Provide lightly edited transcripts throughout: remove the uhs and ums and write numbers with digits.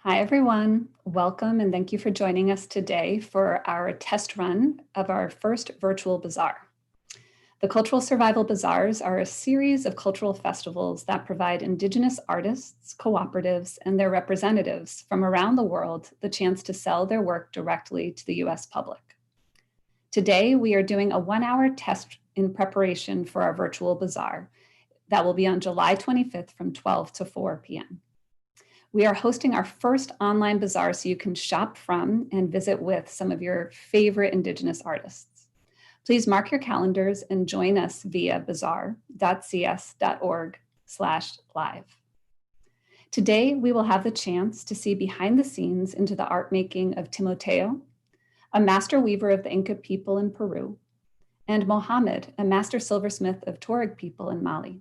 Hi, everyone. Welcome and thank you for joining us today for our test run of our first virtual bazaar. The Cultural Survival Bazaars are a series of cultural festivals that provide Indigenous artists, cooperatives, and their representatives from around the world the chance to sell their work directly to the US public. Today, we are doing a 1-hour test in preparation for our virtual bazaar that will be on July 25th from 12 to 4 p.m. We are hosting our first online bazaar so you can shop from and visit with some of your favorite Indigenous artists. Please mark your calendars and join us via bazaar.cs.org/live. Today, we will have the chance to see behind the scenes into the art making of Timoteo, a master weaver of the Inca people in Peru, and Mohammed, a master silversmith of Tuareg people in Mali.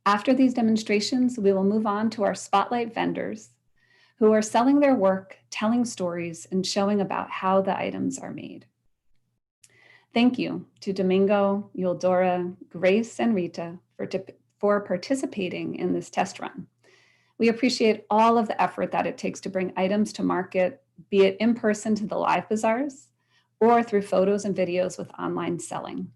After these demonstrations, we will move on to our spotlight vendors who are selling their work, telling stories, and showing about how the items are made. Thank you to Domingo, Yuldora, Grace, and Rita for participating in this test run. We appreciate all of the effort that it takes to bring items to market, be it in person to the live bazaars or through photos and videos with online selling.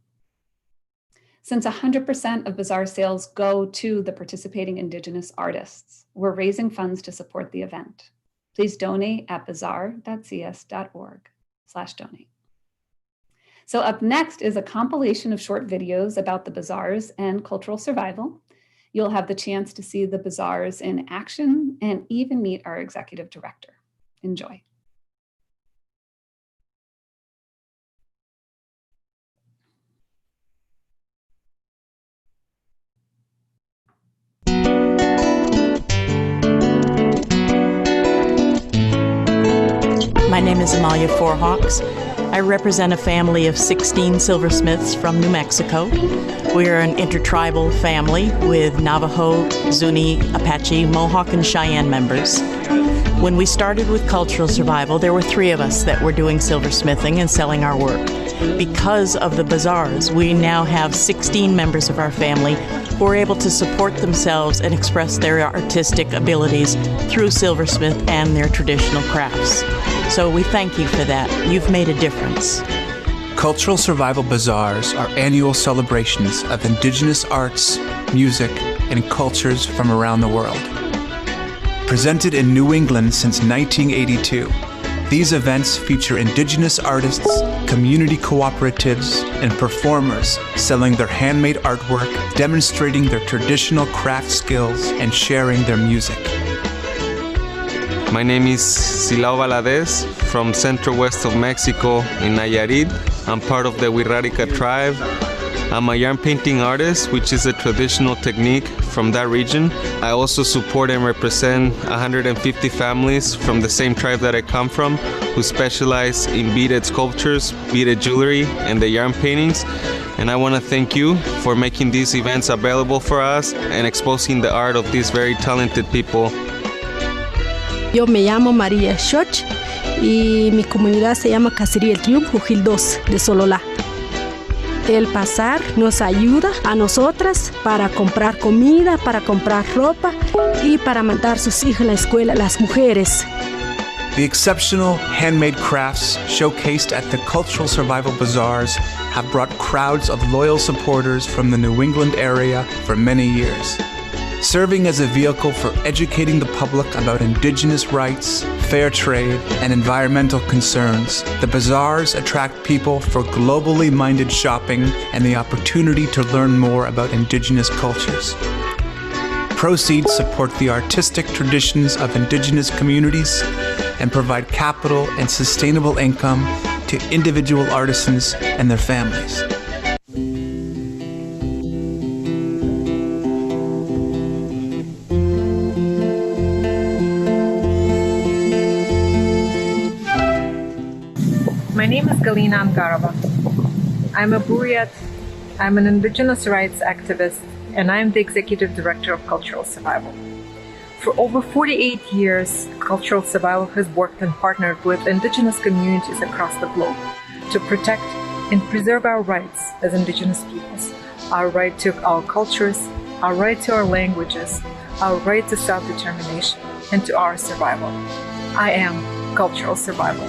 Since 100% of bazaar sales go to the participating Indigenous artists, we're raising funds to support the event. Please donate at bazaar.cs.org/donate. So up next is a compilation of short videos about the bazaars and cultural survival. You'll have the chance to see the bazaars in action and even meet our executive director. Enjoy. My name is Amalia Forhawks. I represent a family of 16 silversmiths from New Mexico. We are an intertribal family with Navajo, Zuni, Apache, Mohawk, and Cheyenne members. When we started with Cultural Survival, there were 3 of us that were doing silversmithing and selling our work. Because of the bazaars, we now have 16 members of our family who are able to support themselves and express their artistic abilities through silversmith and their traditional crafts. So we thank you for that. You've made a difference. Cultural Survival Bazaars are annual celebrations of Indigenous arts, music, and cultures from around the world. Presented in New England since 1982, these events feature Indigenous artists, community cooperatives, and performers selling their handmade artwork, demonstrating their traditional craft skills, and sharing their music. My name is Salah Valadez from Central West of Mexico in Nayarit. I'm part of the Wirrárica tribe. I'm a yarn painting artist, which is a traditional technique from that region. I also support and represent 150 families from the same tribe that I come from, who specialize in beaded sculptures, beaded jewelry, and the yarn paintings. And I want to thank you for making these events available for us and exposing the art of these very talented people. Yo me llamo María Schoch y mi comunidad se llama Cacería El Triunfo, Gil 2 de Sololá. El bazar nos ayuda a nosotras para comprar comida, para comprar ropa y para mandar sus hijos a la escuela, las mujeres. The exceptional handmade crafts showcased at the Cultural Survival Bazaars have brought crowds of loyal supporters from the New England area for many years. Serving as a vehicle for educating the public about Indigenous rights, fair trade, and environmental concerns, the bazaars attract people for globally minded shopping and the opportunity to learn more about Indigenous cultures. Proceeds support the artistic traditions of Indigenous communities and provide capital and sustainable income to individual artisans and their families. My name is Galina Angarova. I'm a Buryat, I'm an Indigenous rights activist, and I'm the Executive Director of Cultural Survival. For over 48 years, Cultural Survival has worked and partnered with Indigenous communities across the globe to protect and preserve our rights as Indigenous peoples, our right to our cultures, our right to our languages, our right to self-determination, and to our survival. I am cultural survival.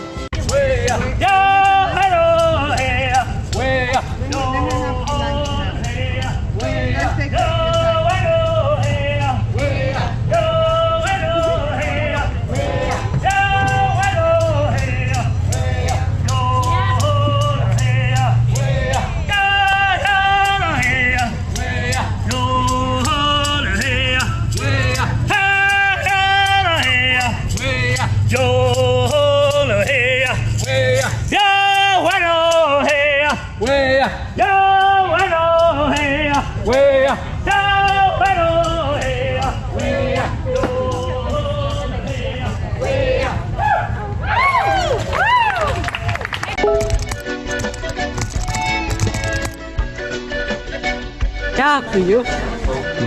Yakuyo.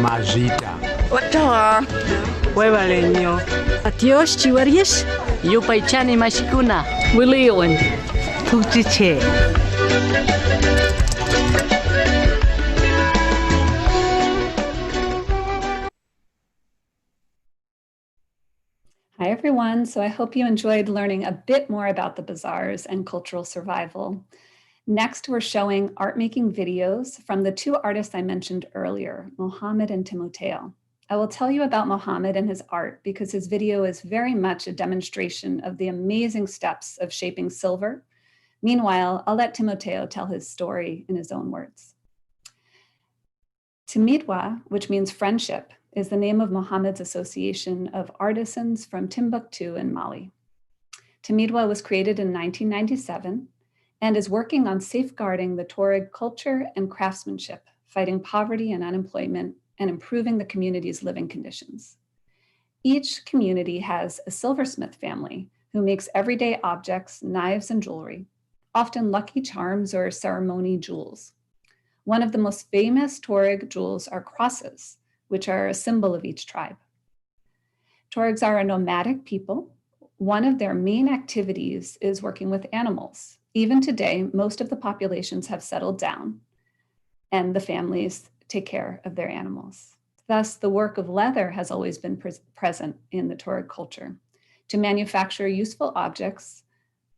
Majita. Watoa. Wewale nnyo. Atios chiwarish. Yupaichani mashikuna. Wiliwan. Tuchiche. Hi, everyone. So I hope you enjoyed learning a bit more about the bazaars and cultural survival. Next, we're showing art making videos from the two artists I mentioned earlier, Mohammed and Timoteo. I will tell you about Mohammed and his art because his video is very much a demonstration of the amazing steps of shaping silver. Meanwhile, I'll let Timoteo tell his story in his own words. Timidwa, which means friendship, is the name of Mohammed's association of artisans from Timbuktu in Mali. Timidwa was created in 1997 and is working on safeguarding the Tuareg culture and craftsmanship, fighting poverty and unemployment, and improving the community's living conditions. Each community has a silversmith family who makes everyday objects, knives, and jewelry, often lucky charms or ceremony jewels. One of the most famous Tuareg jewels are crosses, which are a symbol of each tribe. Tuaregs are a nomadic people. One of their main activities is working with animals. Even today, most of the populations have settled down, and the families take care of their animals. Thus, the work of leather has always been present in the Tuareg culture to manufacture useful objects,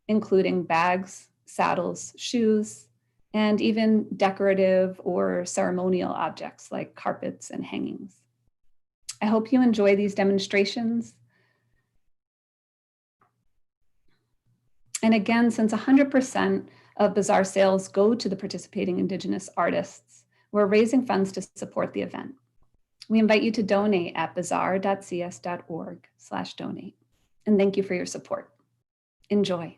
including bags, saddles, shoes, and even decorative or ceremonial objects like carpets and hangings. I hope you enjoy these demonstrations. And again, since 100% of bazaar sales go to the participating Indigenous artists, we're raising funds to support the event. We invite you to donate at bazaar.cs.org/donate. And thank you for your support. Enjoy.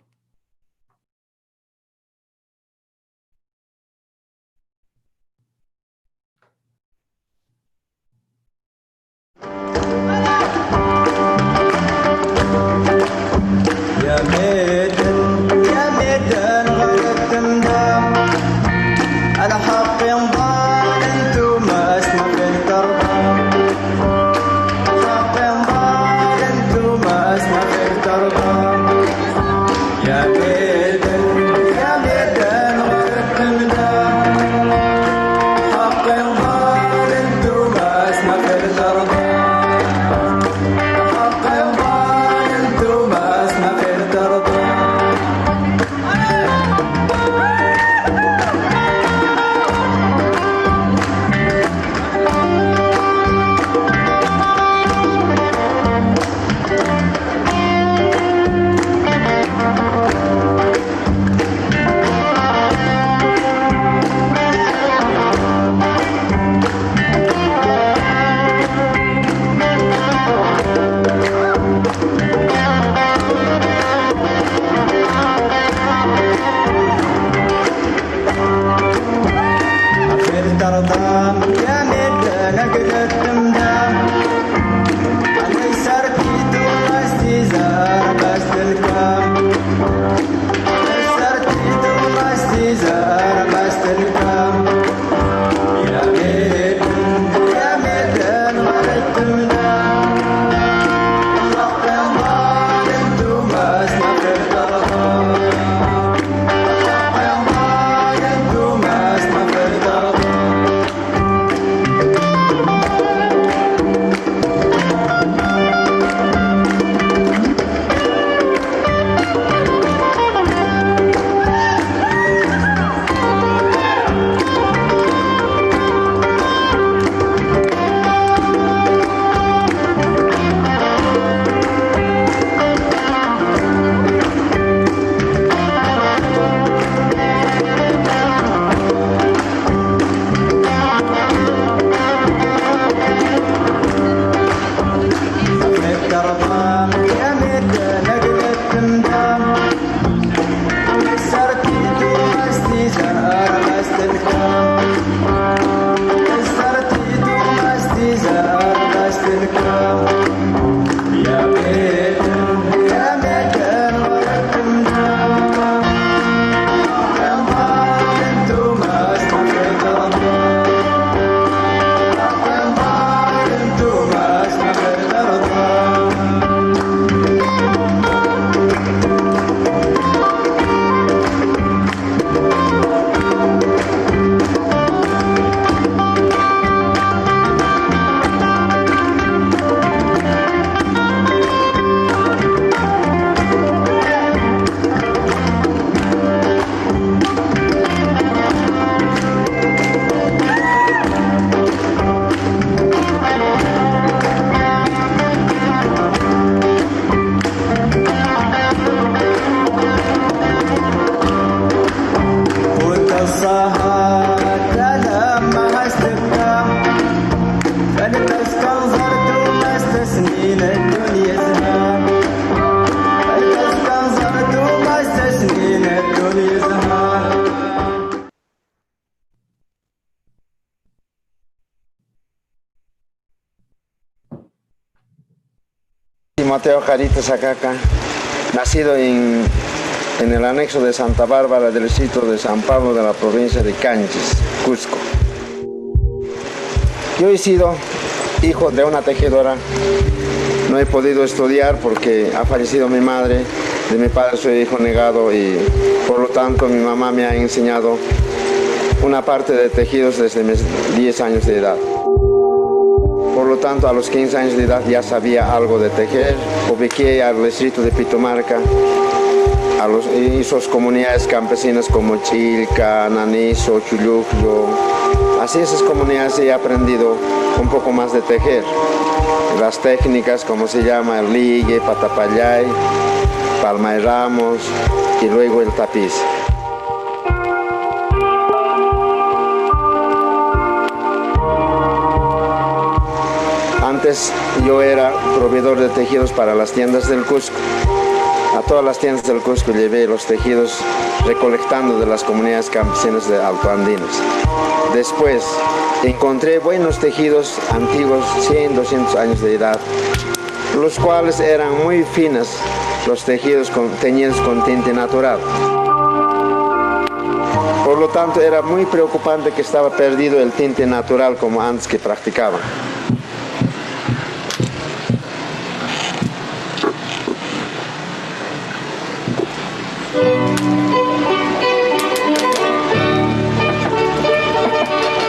Mateo Jarita Sacaca, nacido en el anexo de Santa Bárbara del distrito de San Pablo de la provincia de Canchis, Cusco. Yo he sido hijo de una tejedora. No he podido estudiar porque ha fallecido mi madre. De mi padre soy hijo negado y por lo tanto mi mamá me ha enseñado una parte de tejidos desde mis 10 años de edad. Por lo tanto, a los 15 años de edad ya sabía algo de tejer. Ubiqué al distrito de Pitomarca, y sus comunidades campesinas como Chilca, Naniso, Chuluclo. Así esas comunidades he aprendido un poco más de tejer. Las técnicas, como se llama, el ligue, patapayay, palma y ramos y luego el tapiz. Antes yo era proveedor de tejidos para las tiendas del Cusco. A todas las tiendas del Cusco llevé los tejidos recolectando de las comunidades campesinas de altoandinas. Después encontré buenos tejidos antiguos, 100, 200 años de edad, los cuales eran muy finos, los tejidos teñidos con tinte natural. Por lo tanto, era muy preocupante que estaba perdido el tinte natural como antes que practicaba.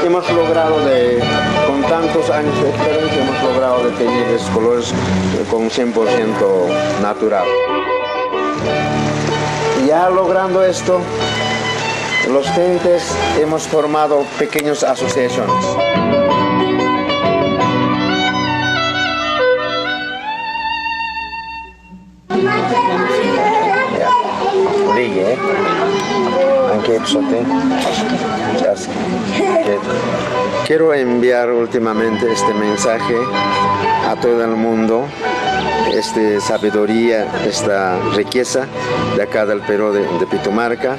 Hemos logrado, con tantos años de experiencia, hemos logrado de teñir esos colores con 100% natural. Ya logrando esto, los tintes hemos formado pequeñas asociaciones. Quiero enviar últimamente este mensaje a todo el mundo, esta sabiduría, esta riqueza de acá del Perú, de Pitomarca,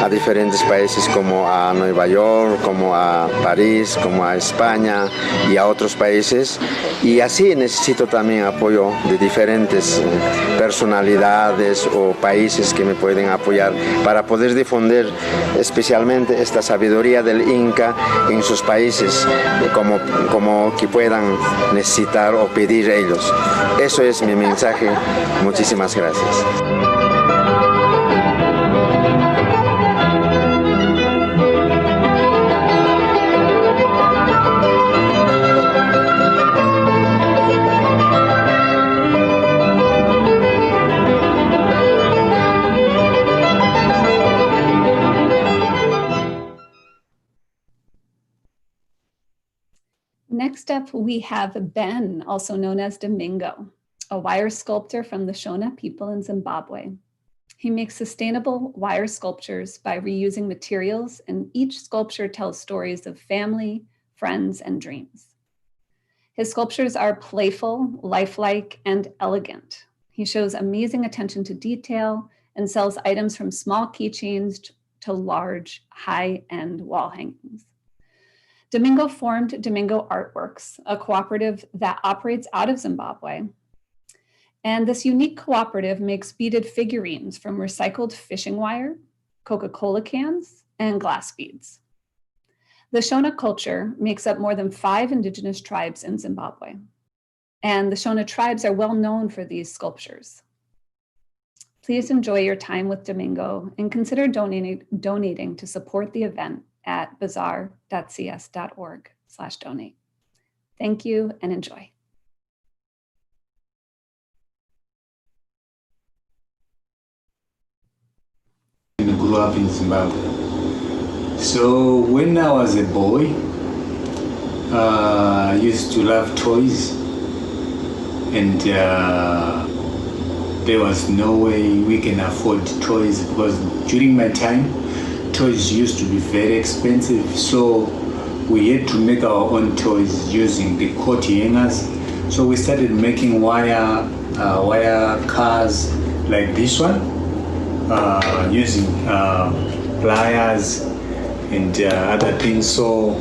a diferentes países como a Nueva York, como a París, como a España y a otros países. Y así necesito también apoyo de diferentes personalidades o países que me pueden apoyar para poder difundir especialmente esta sabiduría del Inca en sus países, como que puedan necesitar o pedir ellos. Eso es mi mensaje. Muchísimas gracias. Next up, we have Ben, also known as Domingo, a wire sculptor from the Shona people in Zimbabwe. He makes sustainable wire sculptures by reusing materials, and each sculpture tells stories of family, friends, and dreams. His sculptures are playful, lifelike, and elegant. He shows amazing attention to detail and sells items from small keychains to large, high-end wall hangings. Domingo formed Domingo Artworks, a cooperative that operates out of Zimbabwe. And this unique cooperative makes beaded figurines from recycled fishing wire, Coca-Cola cans, and glass beads. The Shona culture makes up more than 5 indigenous tribes in Zimbabwe. And the Shona tribes are well known for these sculptures. Please enjoy your time with Domingo and consider donating to support the event at bazaar.cs.org/donate. Thank you and enjoy. I grew up in Zimbabwe. So when I was a boy, I used to love toys, and there was no way we can afford toys because during my time, toys used to be very expensive. So we had to make our own toys using the coat hangers. So we started making wire cars like this one, using pliers and other things. So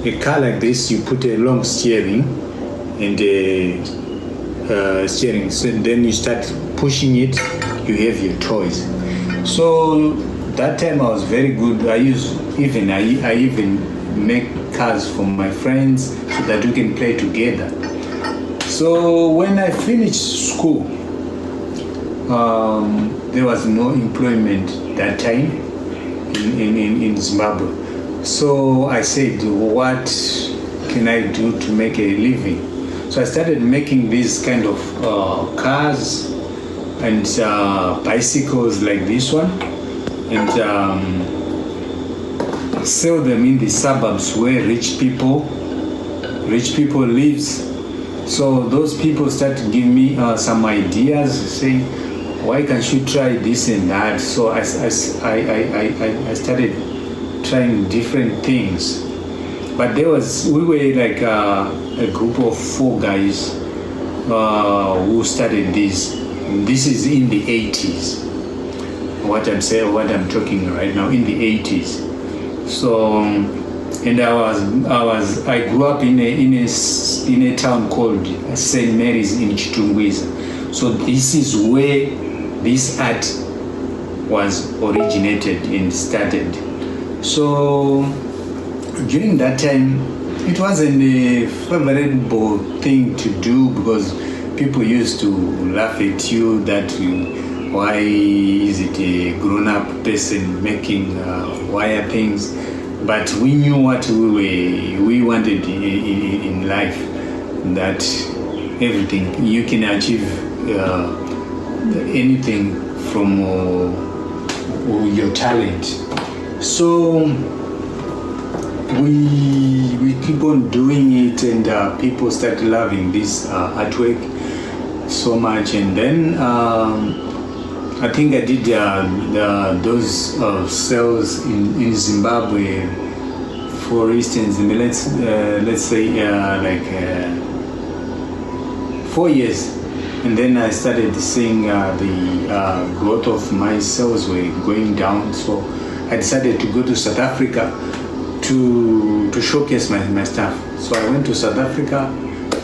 a car like this, you put a long steering and steering, so then you start pushing it, you have your toys. So that time I was very good. I even make cars for my friends so that we can play together. So when I finished school, there was no employment that time in Zimbabwe. So I said, what can I do to make a living? So I started making these kind of cars and bicycles like this one, and sell them in the suburbs where rich people lives. So those people started giving me some ideas, saying, why can't you try this and that? So I started trying different things. But we were like a group of 4 guys who started this. This is in the 80s. What I'm talking right now, in the 80s. So, and I grew up in a town called St. Mary's in Chitungwiza. So this is where this art was originated and started. So during that time, it wasn't a favorable thing to do because people used to laugh at you that why is it a grown-up person making wire things? But we knew what we wanted in life, that everything you can achieve anything from your talent. So we keep on doing it, and people start loving this artwork so much. And then I think I did those sales in Zimbabwe. For instance, let's say like 4 years, and then I started seeing the growth of my sales were going down. So I decided to go to South Africa to showcase my stuff. So I went to South Africa,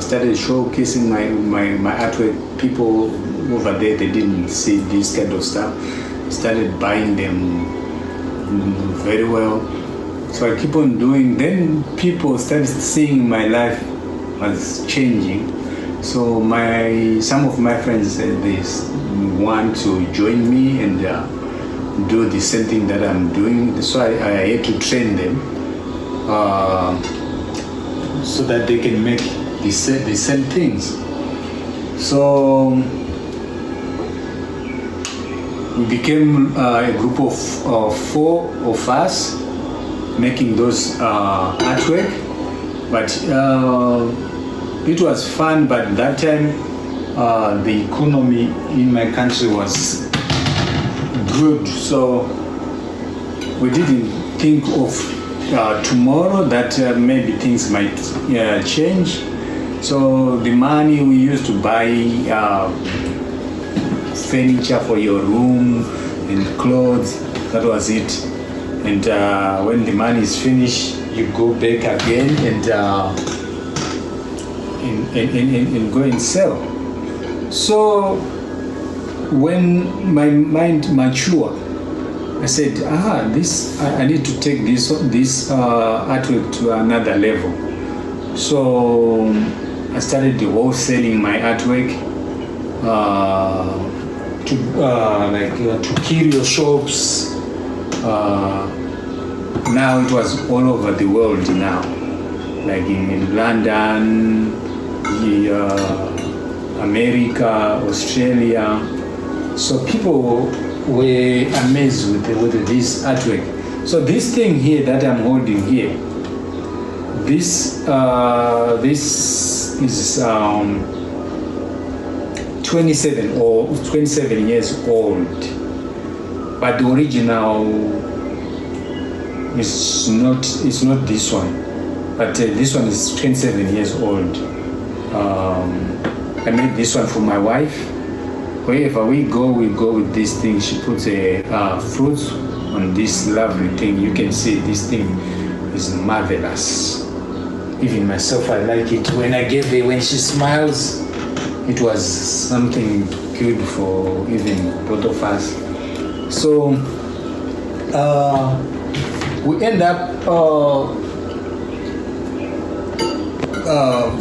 started showcasing my artwork. People over there, they didn't see this kind of stuff. Started buying them very well. So I keep on doing. Then people started seeing my life was changing. So some of my friends said they want to join me and do the same thing that I'm doing. So I had to train them so that they can make the same things. So we became a group of 4 of us making those artwork. But it was fun, but that time the economy in my country was good, so we didn't think of tomorrow that maybe things might change. So the money we used to buy furniture for your room, and clothes. That was it. And when the money is finished, you go back again and go and sell. So when my mind matured, I said, this I need to take this artwork to another level. So I started wholesaling my artwork to curio shops. Now it was all over the world now, like in London, America, Australia. So people were amazed with this artwork. So this thing here that I'm holding here, this is 27 years old, but the original is not this one, but this one is 27 years old. I made this one for my wife. Wherever we go with this thing. She puts a fruit on this lovely thing. You can see this thing is marvelous. Even myself, I like it. When I gave her, when she smiles, it was something good for even both of us. So we end up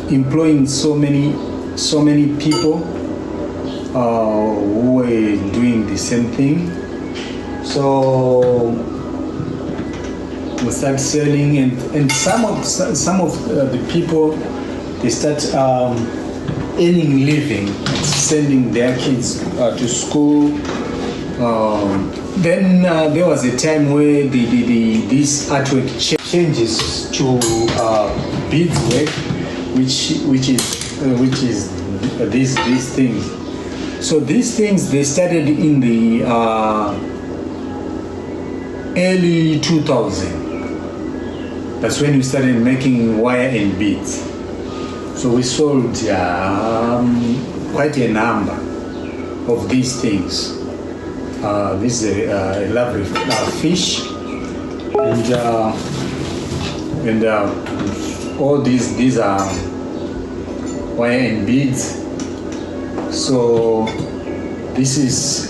employing so many people who were doing the same thing. So we start selling, and some of the people, they start earning living, sending their kids to school. Then there was a time where this artwork changes to beadswork, which is these things. So these things, they started in the early 2000. That's when we started making wire and beads. So we sold quite a number of these things. This is a lovely fish, and all these are wire and beads. So this is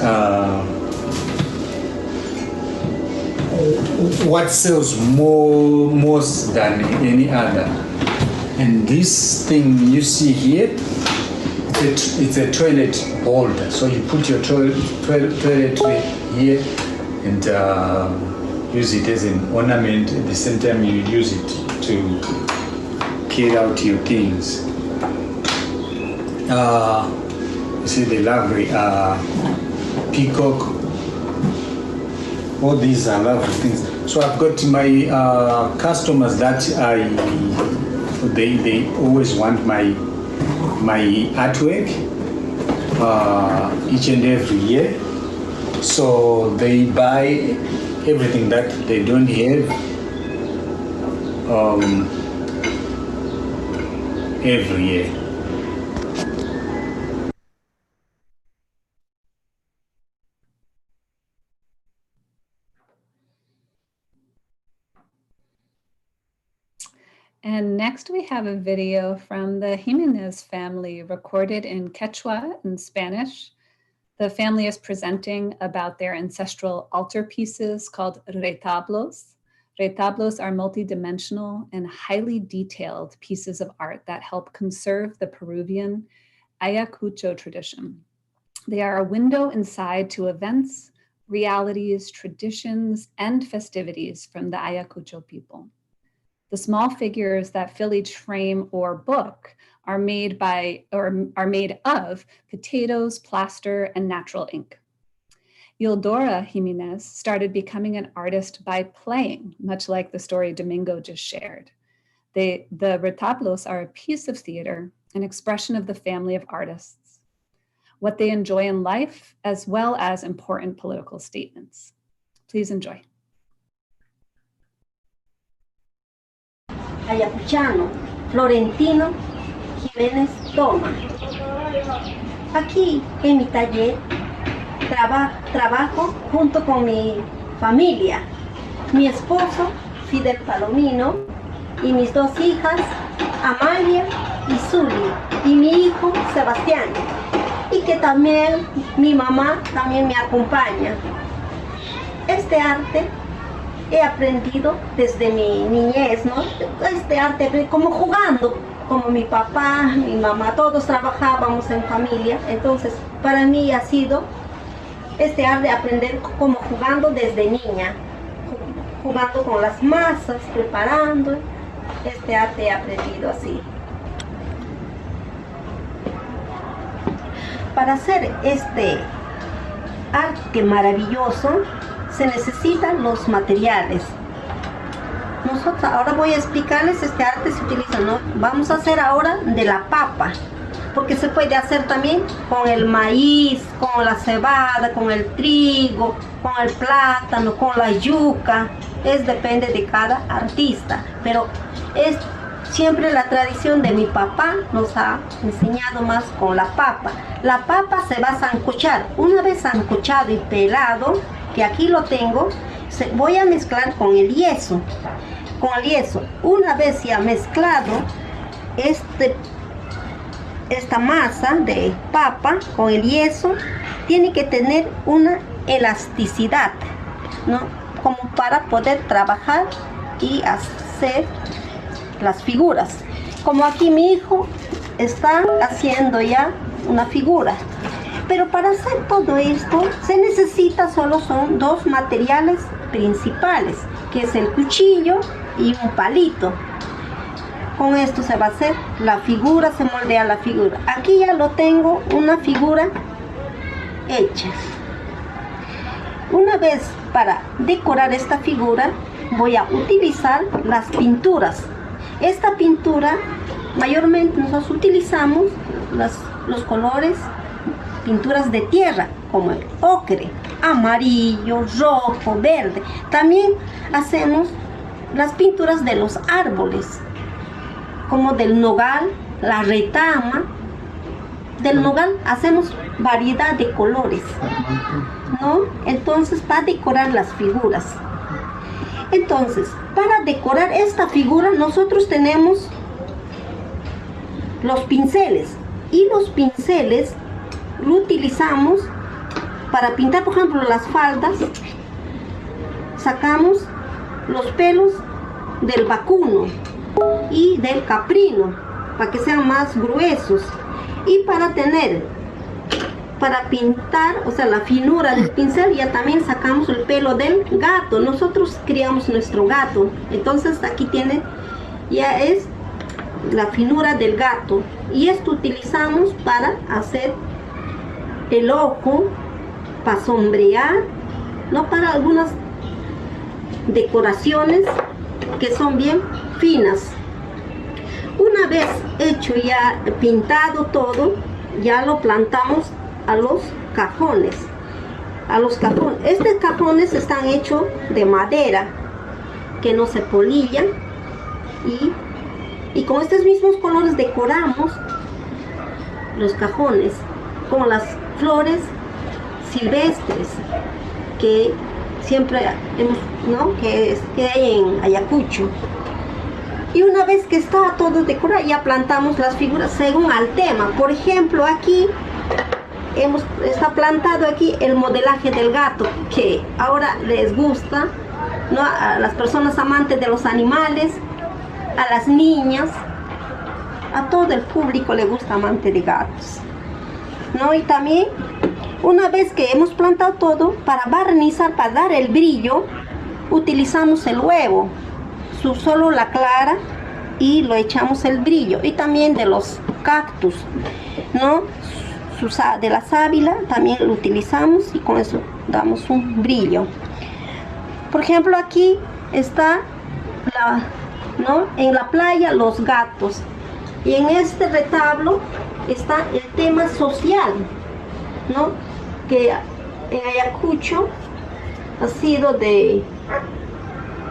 what sells most than any other. And this thing you see here, it's a toilet holder. So you put your toiletry here and use it as an ornament. At the same time, you use it to carry out your things. You see the lovely peacock. All these are lovely things. So I've got my customers that they always want my artwork each and every year. So they buy everything that they don't have every year. And next we have a video from the Jimenez family recorded in Quechua and Spanish. The family is presenting about their ancestral altar pieces called retablos. Retablos are multidimensional and highly detailed pieces of art that help conserve the Peruvian Ayacucho tradition. They are a window inside to events, realities, traditions, and festivities from the Ayacucho people. The small figures that fill each frame or book are made of potatoes, plaster, and natural ink. Yildora Jimenez started becoming an artist by playing, much like the story Domingo just shared. The retablos are a piece of theater, an expression of the family of artists, what they enjoy in life, as well as important political statements. Please enjoy. Ayacuchano, Florentino Jiménez Toma. Aquí en mi taller trabajo junto con mi familia, mi esposo Fidel Palomino y mis dos hijas Amalia y Zuli, y mi hijo Sebastián, y que también mi mamá también me acompaña. Este arte he aprendido desde mi niñez, ¿no? Este arte como jugando, como mi papá, mi mamá, todos trabajábamos en familia. Entonces para mí ha sido este arte aprender como jugando desde niña, jugando con las masas, preparando. Este arte he aprendido así. Para hacer este arte maravilloso se necesitan los materiales. Nosotros ahora voy a explicarles este arte se utiliza, ¿no? Vamos a hacer ahora de la papa, porque se puede hacer también con el maíz, con la cebada, con el trigo, con el plátano, con la yuca. Depende de cada artista, pero es siempre la tradición de mi papá nos ha enseñado más con la papa. La papa se va a sancochar. Una vez sancochado y pelado, que aquí lo tengo, voy a mezclar con el yeso. Con el yeso. Una vez ya mezclado esta masa de papa con el yeso, tiene que tener una elasticidad, ¿no? Como para poder trabajar y hacer las figuras. Como aquí mi hijo está haciendo ya una figura. Pero para hacer todo esto se necesita son dos materiales principales, que es el cuchillo y un palito. Con esto se va a hacer la figura, se moldea la figura. Aquí ya lo tengo, una figura hecha. Una vez para decorar esta figura voy a utilizar las pinturas. Esta pintura mayormente nosotros utilizamos los colores, pinturas de tierra, como el ocre, amarillo, rojo, verde. También hacemos las pinturas de los árboles, como del nogal, la retama. Del nogal hacemos variedad de colores, ¿no? Entonces, para decorar las figuras. Entonces, para decorar esta figura nosotros tenemos los pinceles, y los pinceles lo utilizamos para pintar, por ejemplo, las faldas. Sacamos los pelos del vacuno y del caprino para que sean más gruesos, y para pintar, o sea, la finura del pincel, ya también sacamos el pelo del gato. Nosotros criamos nuestro gato, entonces aquí tiene, ya es la finura del gato, y esto utilizamos para hacer el ojo, para sombrear, no, para algunas decoraciones que son bien finas. Una vez hecho ya pintado todo, ya lo plantamos a los cajones. Estos cajones están hechos de madera que no se polillan, y con estos mismos colores decoramos los cajones con las flores silvestres que siempre hemos, ¿no? que hay en Ayacucho. Y una vez que está todo decorado, ya plantamos las figuras según al tema. Por ejemplo, aquí está plantado aquí el modelaje del gato, que ahora les gusta, ¿no? A las personas amantes de los animales, a las niñas, a todo el público le gusta amante de gatos, ¿no? Y también, una vez que hemos plantado todo, para barnizar, para dar el brillo, utilizamos el huevo, solo la clara, y lo echamos el brillo. Y también de los cactus, ¿no? De la sábila también lo utilizamos, y con eso damos un brillo. Por ejemplo, aquí está ¿no? En la playa los gatos, y en este retablo está el tema social, ¿no? Que en Ayacucho ha sido de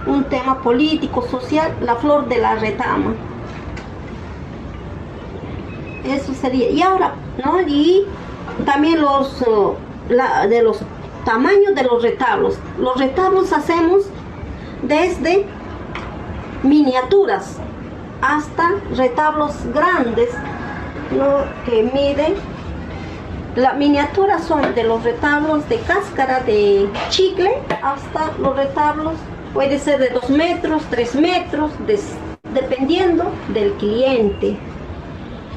un tema político, social, la flor de la retama. Eso sería. Y ahora, ¿no? Y también de los tamaños de los retablos. Los retablos hacemos desde miniaturas hasta retablos grandes, ¿no? Que miden. Las miniaturas son de los retablos de cáscara de chicle hasta los retablos, puede ser de 2 metros, 3 metros, dependiendo del cliente.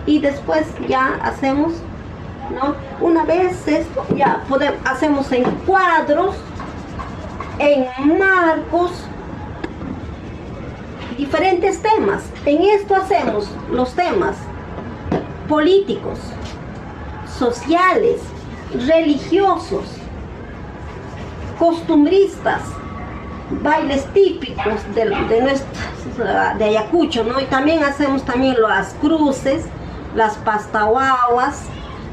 Y después ya hacemos, ¿no? Una vez esto, ya hacemos en cuadros, en marcos, diferentes temas. En esto hacemos los temas políticos, sociales, religiosos, costumbristas, bailes típicos de Ayacucho, ¿no? Y también hacemos las cruces, las pastaguaguas,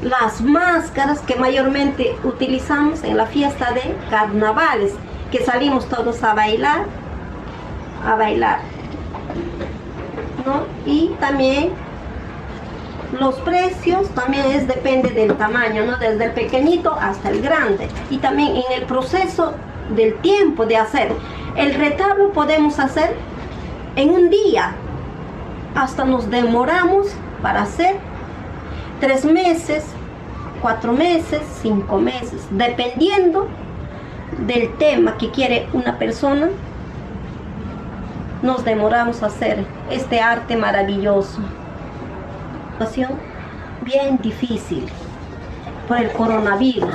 las máscaras que mayormente utilizamos en la fiesta de carnavales, que salimos todos a bailar, ¿no? Y también los precios también depende del tamaño, ¿no? Desde el pequeñito hasta el grande. Y también en el proceso del tiempo de hacer. El retablo podemos hacer en un día. Hasta nos demoramos para hacer 3 meses, 4 meses, 5 meses. Dependiendo del tema que quiere una persona, nos demoramos a hacer este arte maravilloso. Situación bien difícil por el coronavirus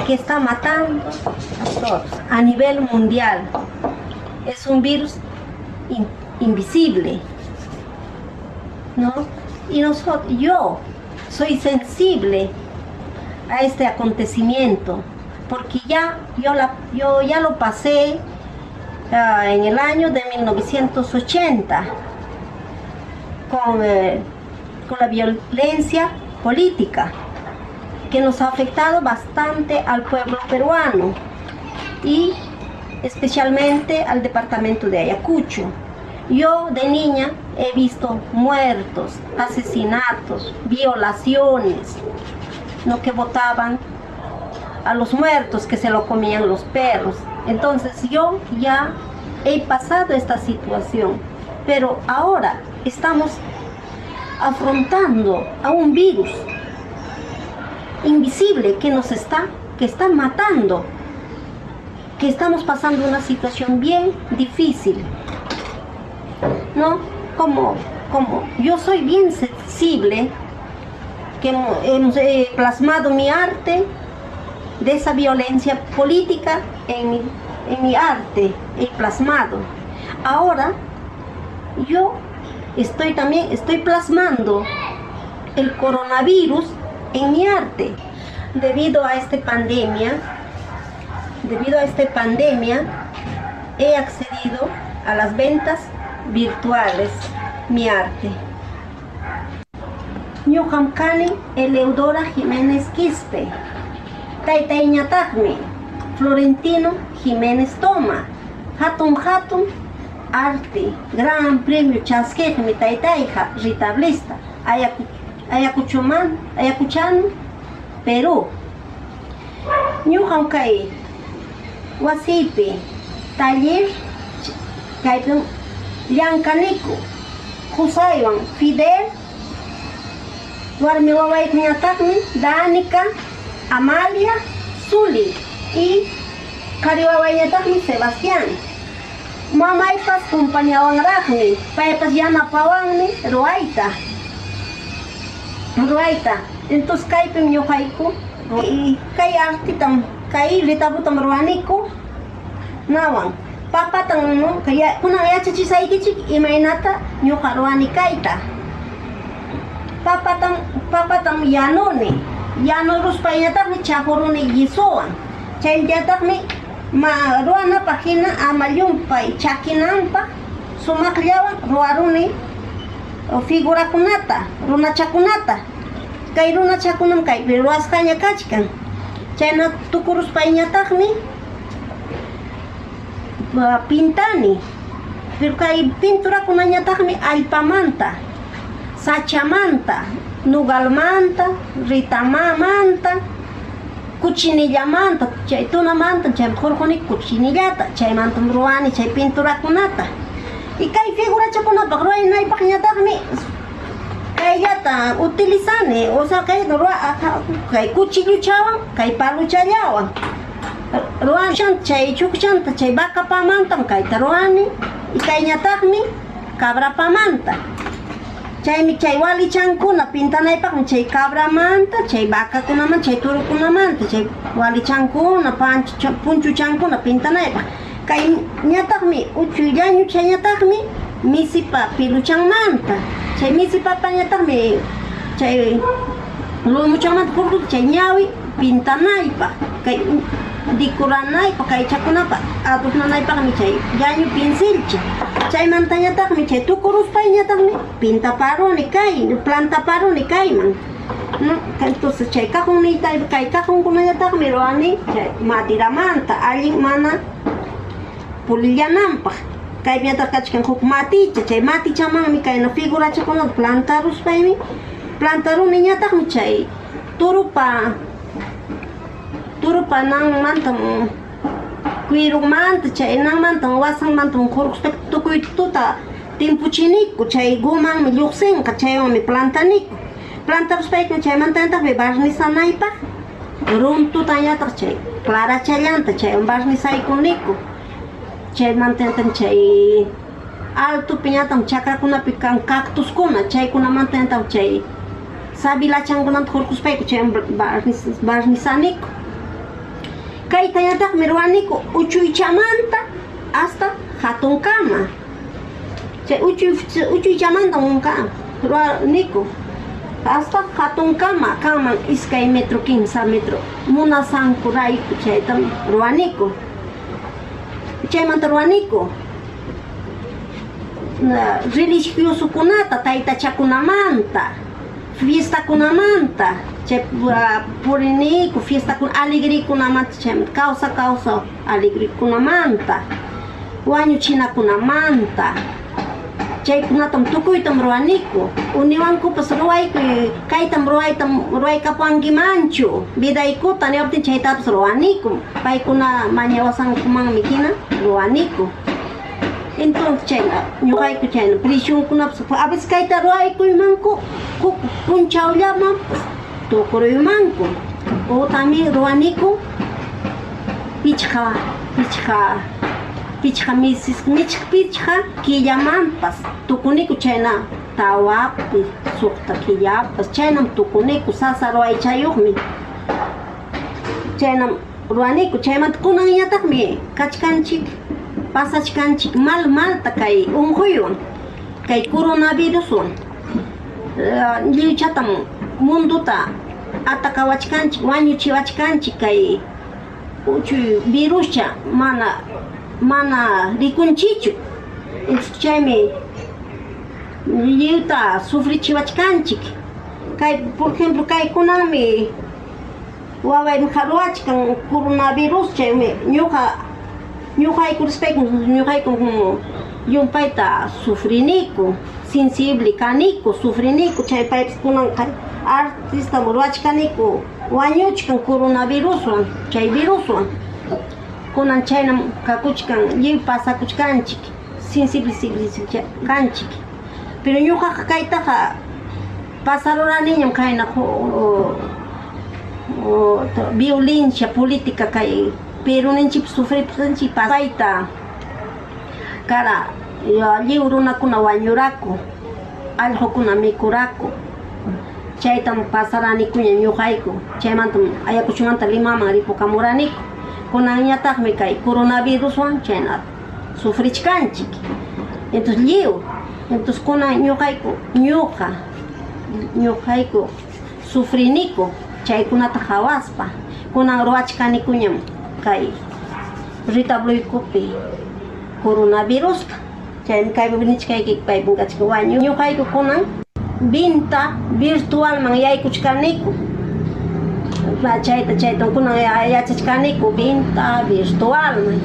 que está matando a todos a nivel mundial. Es un virus invisible, ¿no? Y yo soy sensible a este acontecimiento porque yo ya lo pasé en el año de 1980 con la violencia política que nos ha afectado bastante al pueblo peruano y especialmente al departamento de Ayacucho. Yo de niña he visto muertos, asesinatos, violaciones, ¿no? Que botaban a los muertos, que se lo comían los perros. Entonces yo ya he pasado esta situación, pero ahora estamos afrontando a un virus invisible que está matando, que estamos pasando una situación bien difícil, ¿no? Como yo soy bien sensible, que hemos plasmado mi arte de esa violencia política en mi arte, he plasmado. Ahora yo estoy plasmando el coronavirus en mi arte. Debido a esta pandemia, he accedido a las ventas virtuales, mi arte. Ñuqamkani Eleudora Jiménez Quispe, Taitaiñataqmi Florentino Jiménez Toma, hatun arte, gran premio chasquejmi taitaija, ritablista, Ayacuchano, Perú. Ñuqam kay wasipi taller kaypim llankaniku Jusaywan Fidel, warmi wawaykuñataqmi Danica, Amalia, Zuli y qhari wawayñataqmi Sebastián. Mamaypas compañawanraqmi, paypas yanapawanmi ruayta. Entonces kaypim ñuqayku y kay artitam kay retablutam ruwaniku nawan papatan, no, kunan yachachisaykichik imaynata ñuqa ruwani kayta. Papatam yanuni ruspayñataqmi chaquruni yisuwan, chayllataqmi ruwanapaq hina amallunpay chakinanpaq sumaqllawan ruwaruni figurakunata, runachakunata. Kay runachakunam kaypi ruwasqaña kachkan. Chayna tukuruspayñataqmi pintani. Pero kay pinturakunañataqmi allpamanta, sachamanta, nugalmanta, ritamamanta, cuchinillamanta chay tunamanta chay jorjoni cuchinillata chaymantam ruwani chay pinturakunata y kay figurachakunapaq ruwaynaypaq ñataqmi kayllata utilizani o sea kay cuchilluchawan kay paluchallawan ruwan chay chukchanta chay vacapamantam kayta ruwani y kayñataqmi cabrapamanta chaymi chay walichankuna pintanaypaqmi chay cabramanta chay vacakunamanta chay turukunamanta chay walichankuna punchuchankuna pintanaypaq kay ñataqmi uchuyllañu chayñataqmi misipa piluchanmanta chay misipapa ñataqmi chay lumuchanmanta hurquta chay ñawi pintanaypaq kay decoranaypaq kay chakunapa adornanaypaqmi chay llañu pinsilchi chaymanta ñataqmi chay tukuruspayñataqmi pintaparuni kay plantaparuni kayman entonces chay cajunitaypa kay cajunkunañataqmi ruwani chay madiramanta allin mana pulillananpaq kaypiñataq kachkan huk maticha chay matichamanmi kayna figurachakunata plantaruspaymi plantaruni ñataqmi chay turupa nanmantam cuirumanta chay nanmantam wasanmantam hurquspayta tukuy tuta timpuchiniku chay gumanmi lluqsinqa chaywanmi plantaruspayku chaymantañataqmi barnisanaypaq runtutañataq chay clarachallanta chaywan barnisaykuniku chaymantañataq chay altupiñataq chakrakunapi kan cactuskuna chaykunamantañataq chay sabilachankunata hurquspayku chaywan barnisaniku kaytañataqmi ruwaniku uchuychamanta hasta hatunkama chay uchuychamanta ruwaniku hasta hatunkama kanman iskay metro 15 metro munasanku rayku chaytam ruwaniku chaymanta ruwaniku religiosokunata taytachakunamanta fiestakunamanta chay puriniku fiestakuna alegrikunamanta chay causa alegrikunamanta wañuchinakunamanta chaykunatam tukuytam ruwaniku uniwankupas ruwayku kaytam ruwaykapankimanchu vidaykuta niwaptin chaytapas ruwaniku paykuna mañawasankumanmi hina ruwaniku entonces chayna ñuqayku chayna prisionkunapas a veces kayta ruwaykuymanku huk punchawllaman tukuruymanku o también ruwaniku pichqa pichqa killamanpas tukuniku chayna tawapi suqta killapas chaynam tukuniku sasa ruwaychayuqmi chaynam ruwaniku chaymanta kunanñataqmi kachkanchik pasachkanchik malta kay unquywan kay coronaviruswan lliwchatam munduta atakawachkanchik wañuchiwachkanchik kay uchuy viruscha mana rikunchichu chaymi lliwta sufrichiwachkanchik kay por ejemplo kaykunami wawaymi haruwachkan coronavirus chaymi ñuqayku respecto ñuqayku yumpayta sufriniku sensible kaniku sufriniku chay paypis kunan kay artista ruwachkaniku wañuchkan coronaviruswan chay viruswan kunan chaynam kakuchkan lliw pasakuchkanchik sensible kanchik pero ñuqaqa kaytaqa pasaruraniñam kayna violencia política kay pero ninchip sufripusanchik pasayta kara lliw runakuna wañuraku allqukuna mikuraku chaytam pasaraniku ñuqayku chaymantam ayakuchunmanta Limaman ripukamuraniku kunanñataqmi kay coronaviruswan chayna sufrichkanchik entonces lliw entonces kunan ñuqayku sufriniku chaykunata hawaspa kunan ruwachkanikuñam kay ritabluykupi coronaviruspa chaymi kaypi nichkayki paypin kachka wañu ñuqayku kunan venta virtualman yaykuchkaniku chayta kunan yachachkaniku venta virtualman.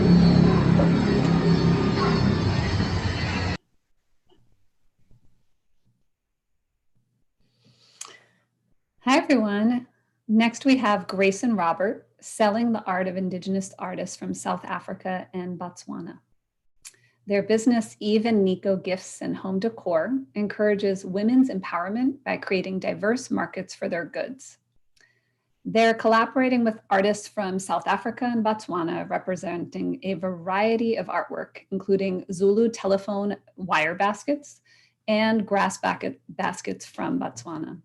Hi everyone. Next, we have Grace and Robert selling the art of Indigenous artists from South Africa and Botswana. Their business, Eve and Nico Gifts and Home Decor, encourages women's empowerment by creating diverse markets for their goods. They're collaborating with artists from South Africa and Botswana, representing a variety of artwork, including Zulu telephone wire baskets and grass baskets from Botswana.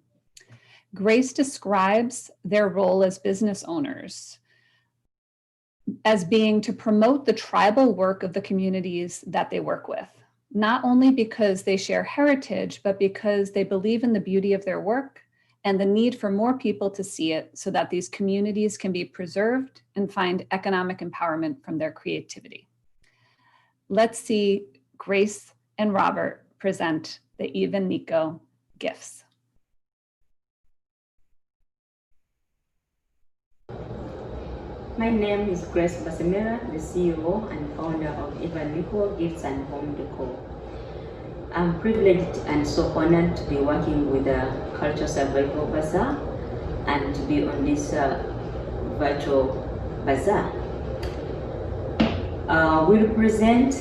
Grace describes their role as business owners as being to promote the tribal work of the communities that they work with, not only because they share heritage, but because they believe in the beauty of their work and the need for more people to see it so that these communities can be preserved and find economic empowerment from their creativity. Let's see Grace and Robert present the Eve and Nico gifts. My name is Grace Basemera, the CEO and founder of Eve and Nico Gifts and Home Decor. I'm privileged and so honored to be working with the Cultural Survival Bazaar and to be on this virtual bazaar. We represent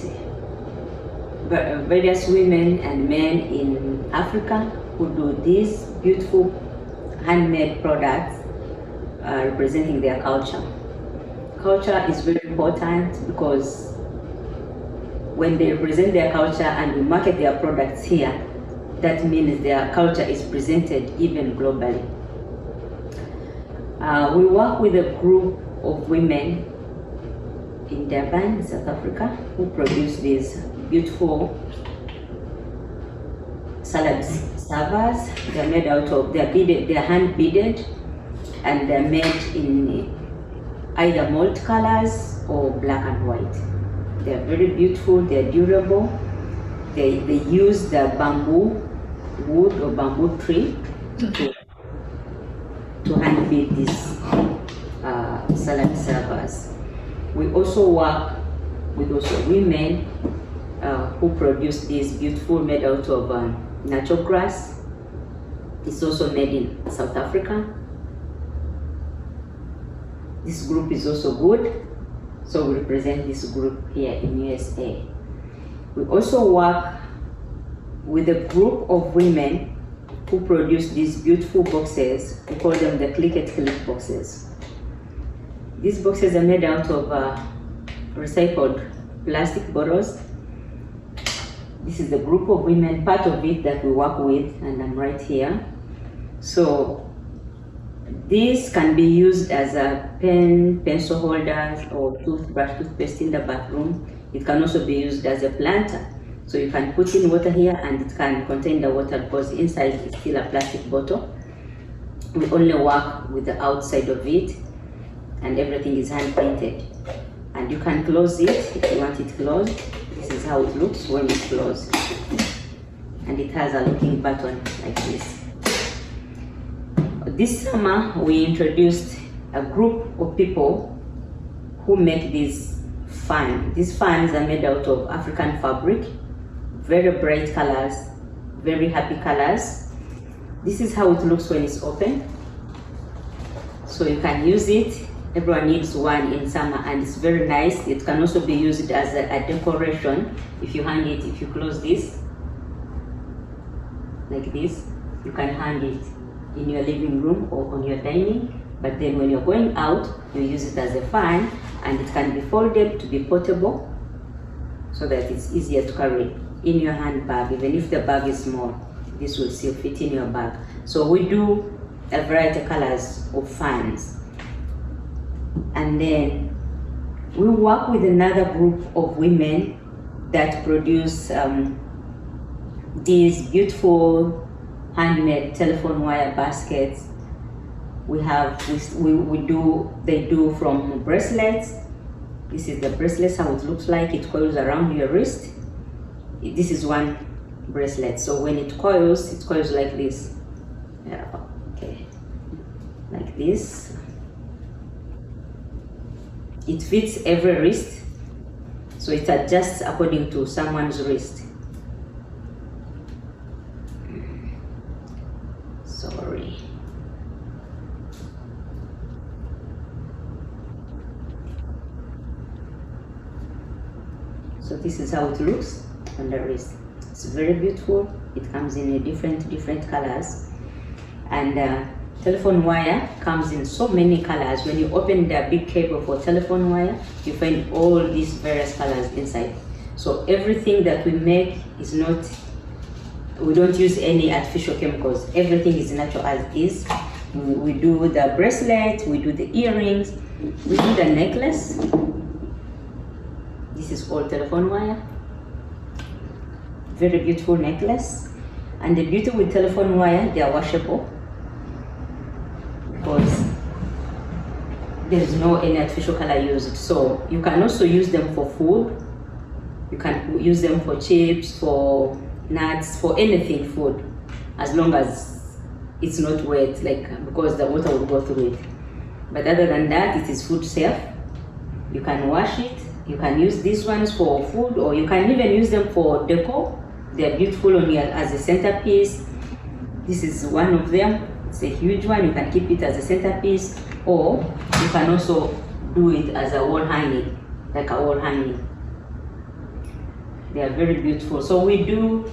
various women and men in Africa who do these beautiful handmade products representing their culture. Culture is very important because when they represent their culture and we market their products here, that means their culture is presented even globally. We work with a group of women in Durban, South Africa, who produce these beautiful salad servers. They're made out of, they're hand beaded, and they're made in either multicolors or black and white. They're very beautiful, they're durable. They use the bamboo wood or bamboo tree to hand bead these salad servers. We also work with women who produce these beautiful made out of natural grass. It's also made in South Africa. This group is also good, so we represent this group here in USA. We also work with a group of women who produce these beautiful boxes. We call them the click boxes. These boxes are made out of recycled plastic bottles. This is the group of women, part of it that we work with, and I'm right here. So this can be used as a pen, pencil holders, or toothbrush, toothpaste in the bathroom. It can also be used as a planter. So you can put in water here and it can contain the water because inside is still a plastic bottle. We only work with the outside of it and everything is hand painted. And you can close it if you want it closed. This is how it looks when it's closed. And it has a locking button like this. This summer, we introduced a group of people who make these fans. These fans are made out of African fabric, very bright colors, very happy colors. This is how it looks when it's open. So you can use it. Everyone needs one in summer and it's very nice. It can also be used as a decoration. If you hang it, if you close this, like this, you can hang it in your living room or on your dining, but then when you're going out, you use it as a fan and it can be folded to be portable so that it's easier to carry in your handbag. Even if the bag is small, this will still fit in your bag. So we do a variety of colors of fans. And then we work with another group of women that produce these beautiful handmade telephone wire baskets. They do from bracelets. This is the bracelets, how it looks like. It coils around your wrist. This is one bracelet. So when it coils like this. Yeah, okay, like this. It fits every wrist, so it adjusts according to someone's wrist. Sorry. So this is how it looks on the wrist. It's very beautiful. It comes in a different colors, and telephone wire comes in so many colors. When you open the big cable for telephone wire, you find all these various colors inside. So everything that we make is not, we don't use any artificial chemicals. Everything is natural as is. We do the bracelet, we do the earrings, we do the necklace. This is all telephone wire. Very beautiful necklace. And the beauty with telephone wire, they are washable, because there's no any artificial color used. So you can also use them for food. You can use them for chips, for nuts, for anything food, as long as it's not wet, like, because the water will go through it. But other than that, it is food safe. You can wash it. You can use these ones for food, or you can even use them for decor. They are beautiful on your, as a centerpiece. This is one of them. It's a huge one. You can keep it as a centerpiece, or you can also do it as a wall hanging, like a wall hanging. They are very beautiful. So we do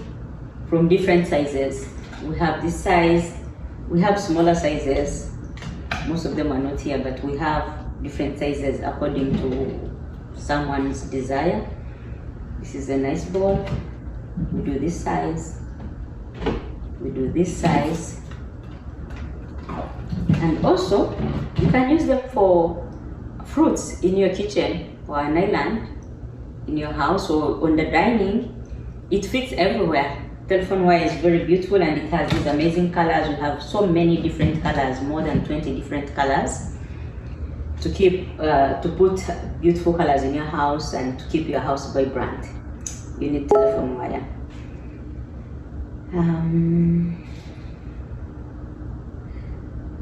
from different sizes. We have this size. We have smaller sizes. Most of them are not here, but we have different sizes according to someone's desire. This is a nice ball. We do this size. We do this size. And also, you can use them for fruits in your kitchen or an island in your house or on the dining. It fits everywhere. Telephone wire is very beautiful, and it has these amazing colors. We have so many different colors, more than 20 different colors, to keep to put beautiful colors in your house and to keep your house vibrant. You need telephone wire.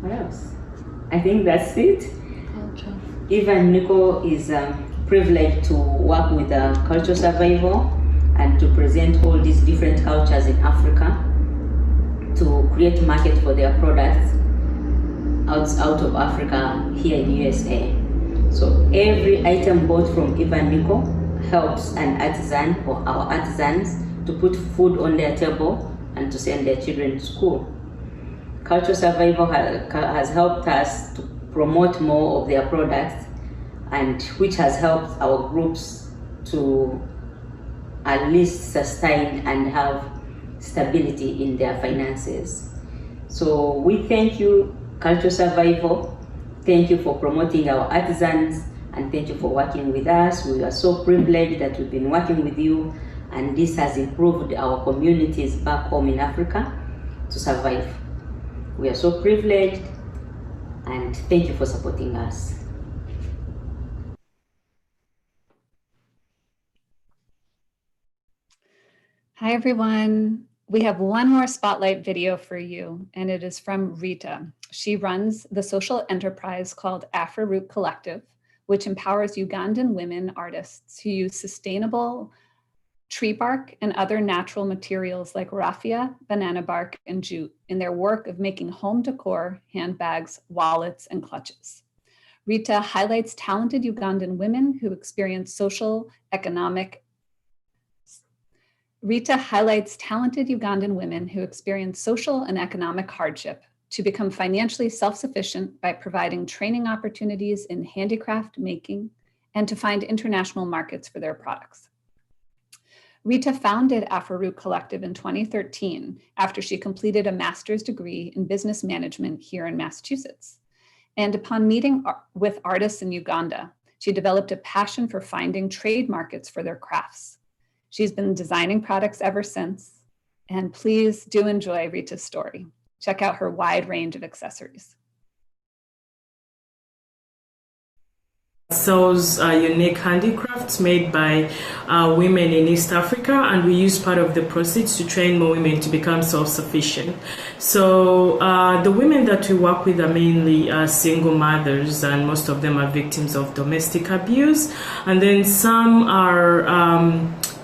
What else? I think that's it. Even Nico is privileged to work with cultural survival and to present all these different cultures in Africa, to create market for their products out of Africa here in USA. So every item bought from Ivan Nico helps an artisan or our artisans to put food on their table and to send their children to school. Cultural survival has helped us to promote more of their products, and which has helped our groups to at least sustain and have stability in their finances. So we thank you, Cultural Survival. Thank you for promoting our artisans, and thank you for working with us. We are so privileged that we've been working with you, and this has improved our communities back home in Africa to survive. We are so privileged, and thank you for supporting us. Hi, everyone. We have one more spotlight video for you, and it is from Rita. She runs the social enterprise called Afro-Root Collective, which empowers Ugandan women artists who use sustainable tree bark and other natural materials like raffia, banana bark, and jute in their work of making home decor, handbags, wallets, and clutches. Rita highlights talented Ugandan women who experience social, economic hardship to become financially self-sufficient by providing training opportunities in handicraft making and to find international markets for their products. Rita founded Afro-Root Collective in 2013 after she completed a master's degree in business management here in Massachusetts. And upon meeting with artists in Uganda, she developed a passion for finding trade markets for their crafts. She's been designing products ever since, and please do enjoy Rita's story. Check out her wide range of accessories. Sells unique handicrafts made by women in East Africa, and we use part of the proceeds to train more women to become self-sufficient. So the women that we work with are mainly single mothers, and most of them are victims of domestic abuse. And then some are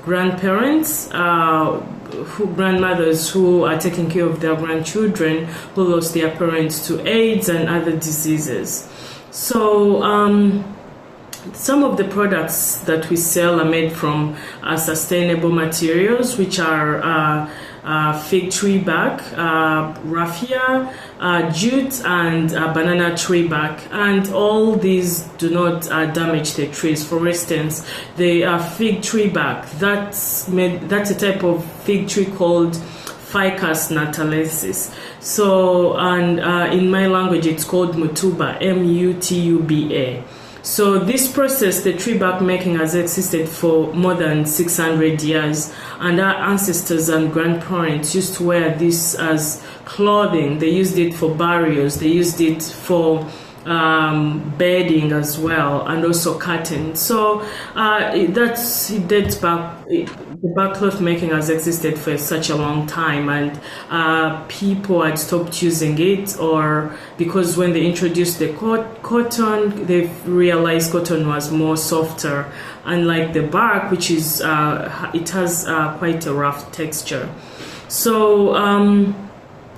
grandparents, grandmothers who are taking care of their grandchildren who lost their parents to AIDS and other diseases. So some of the products that we sell are made from sustainable materials, which are fig tree bark, raffia, jute, and banana tree bark. And all these do not damage the trees. For instance, the fig tree bark, that's a type of fig tree called Ficus natalensis. So, and in my language, it's called mutuba, M-U-T-U-B-A. So this process, the tree bark making, has existed for more than 600 years, and our ancestors and grandparents used to wear this as clothing. They used it for burials, they used it for bedding as well, and also curtain. So it dates back. The bark cloth making has existed for such a long time, and people had stopped using it, or because when they introduced the cotton, they realized cotton was more softer, unlike the bark, which is it has quite a rough texture. So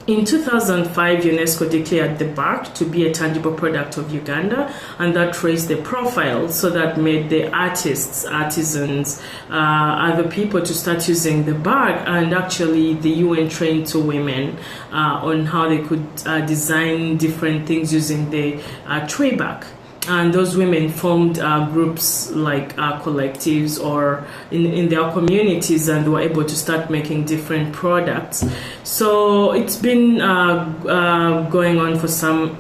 in 2005, UNESCO declared the bark to be a tangible product of Uganda, and that raised the profile, so that made the artists, artisans, other people to start using the bark. And actually the UN trained 2 women on how they could design different things using the tree bark. And those women formed groups like collectives or in their communities, and were able to start making different products. So it's been going on for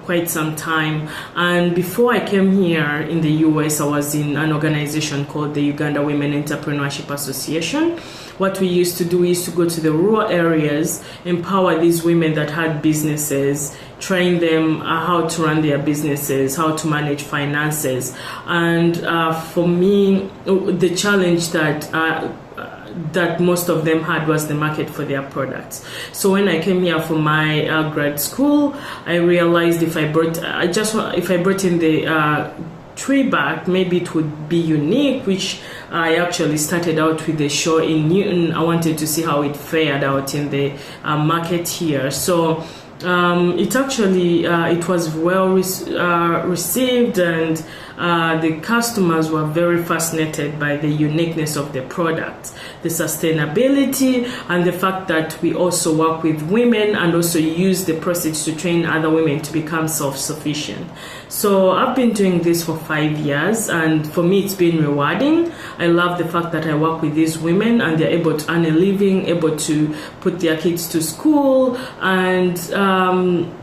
quite some time. And before I came here in the US, I was in an organization called the Uganda Women Entrepreneurship Association. What we used to do, we used to go to the rural areas, empower these women that had businesses, train them how to run their businesses, how to manage finances. And for me, the challenge that most of them had was the market for their products. So when I came here for my grad school, I realized if I brought in the tree bark, maybe it would be unique, which I actually started out with the show in Newton. I wanted to see how it fared out in the market here. So it was well received, and the customers were very fascinated by the uniqueness of the product, the sustainability, and the fact that we also work with women and also use the proceeds to train other women to become self-sufficient. So I've been doing this for 5 years, and for me it's been rewarding. I love the fact that I work with these women and they're able to earn a living, able to put their kids to school, and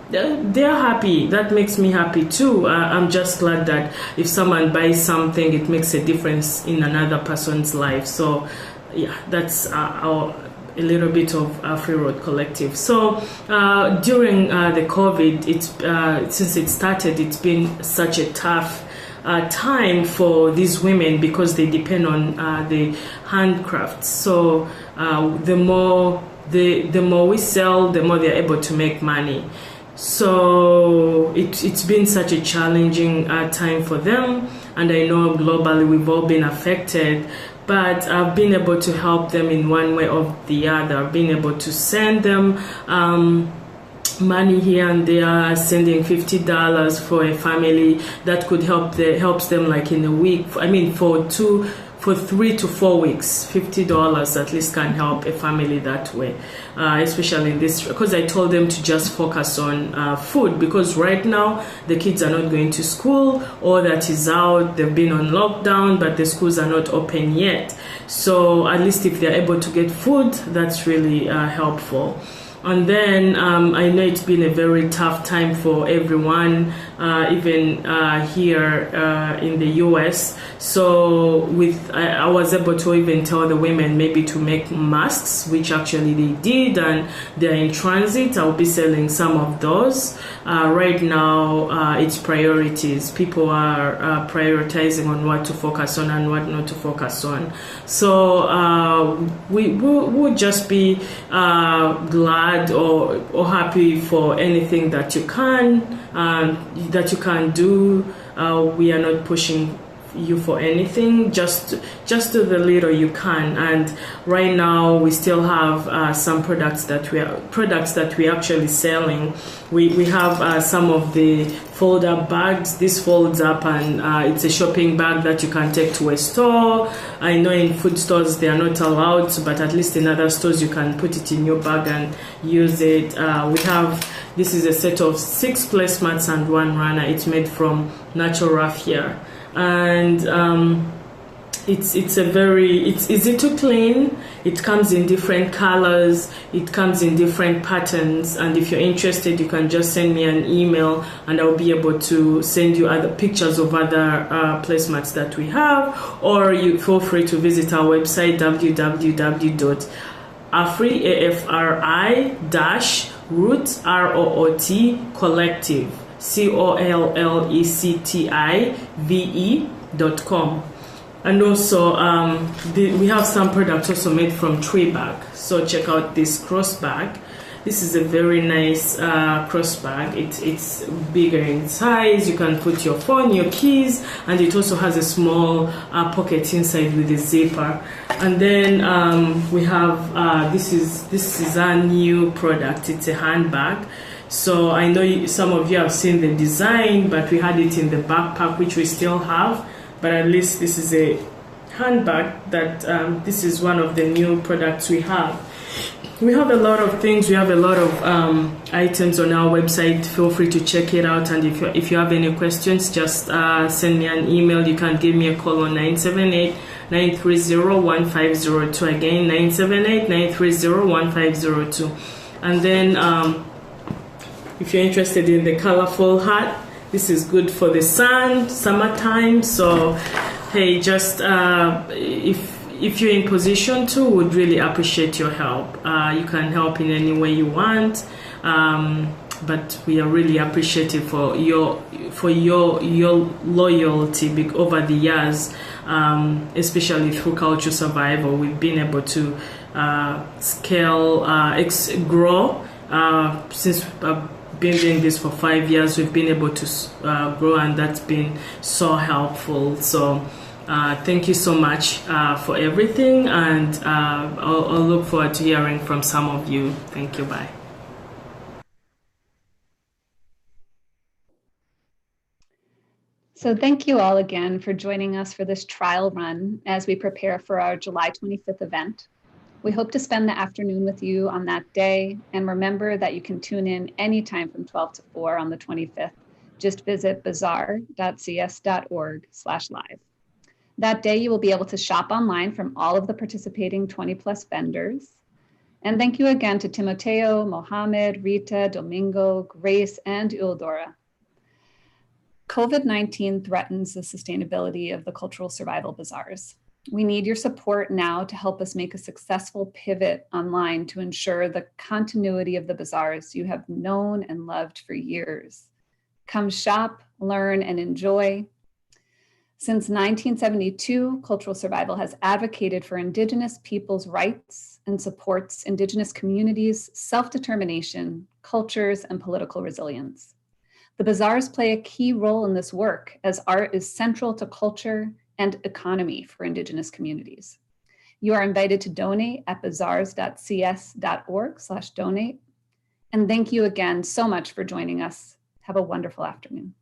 they're happy. That makes me happy too. I'm just glad that if someone buys something, it makes a difference in another person's life. So yeah, that's a little bit of Free Road Collective. So during the COVID, since it started, it's been such a tough time for these women because they depend on the handcrafts. So the more we sell, the more they're able to make money. So it's been such a challenging time for them, and I know globally we've all been affected, but I've been able to help them in one way or the other. I've been able to send them money here and there, sending $50 for a family that could helps them like in a week. I mean, for 3 to 4 weeks, $50 at least can help a family that way, especially in this, because I told them to just focus on food, because right now the kids are not going to school, all that is out, they've been on lockdown, but the schools are not open yet. So at least if they're able to get food, that's really helpful. And then I know it's been a very tough time for everyone, even here in the US. So I was able to even tell the women maybe to make masks, which actually they did, and they're in transit. I'll be selling some of those. Right now, it's priorities. People are prioritizing on what to focus on and what not to focus on. So we would just be glad or happy for anything that you can do. We are not pushing you for anything. Just do the little you can. And right now we still have some products that we're actually selling. We have some of the fold-up bags. This folds up, and it's a shopping bag that you can take to a store. I know in food stores they are not allowed, but at least in other stores you can put it in your bag and use it. This is a set of 6 placemats and 1 runner. It's made from natural raffia, and it's easy to clean. It comes in different colors. It comes in different patterns. And if you're interested, you can just send me an email, and I'll be able to send you other pictures of other placemats that we have. Or you feel free to visit our website www.afri-root collective collective.com. And also we have some products also made from tree bark. So check out this cross bag. This is a very nice cross bag. It's bigger in size. You can put your phone, your keys, and it also has a small pocket inside with a zipper. And then we have this is our new product. It's a handbag. So I know some of you have seen the design, but we had it in the backpack, which we still have. But at least this is a handbag that this is one of the new products we have. We have a lot of things. We have a lot of items on our website. Feel free to check it out. And if you have any questions, just send me an email. You can give me a call on 978-930-1502. Again, 978-930-1502. And then if you're interested in the colorful hat, this is good for the summertime. So, hey, just if you're in position to, would really appreciate your help. You can help in any way you want, but we are really appreciative for your loyalty over the years, especially through Cultural Survival. We've been able to grow since. Been doing this for 5 years. We've been able to grow, and that's been so helpful. So thank you so much for everything, and I'll look forward to hearing from some of you. Thank you. Bye. So thank you all again for joining us for this trial run as we prepare for our July 25th event. We hope to spend the afternoon with you on that day, and remember that you can tune in anytime from 12 to 4 on the 25th. Just visit bazaar.cs.org/live. That day, you will be able to shop online from all of the participating 20+ vendors. And thank you again to Timoteo, Mohammed, Rita, Domingo, Grace, and Ildora. COVID-19 threatens the sustainability of the Cultural Survival Bazaars. We need your support now to help us make a successful pivot online to ensure the continuity of the bazaars you have known and loved for years. Come shop, learn, and enjoy. Since 1972, Cultural Survival has advocated for Indigenous peoples' rights and supports Indigenous communities' self-determination, cultures, and political resilience. The bazaars play a key role in this work, as art is central to culture and economy for Indigenous communities. You are invited to donate at bazaars.cs.org/donate. And thank you again so much for joining us. Have a wonderful afternoon.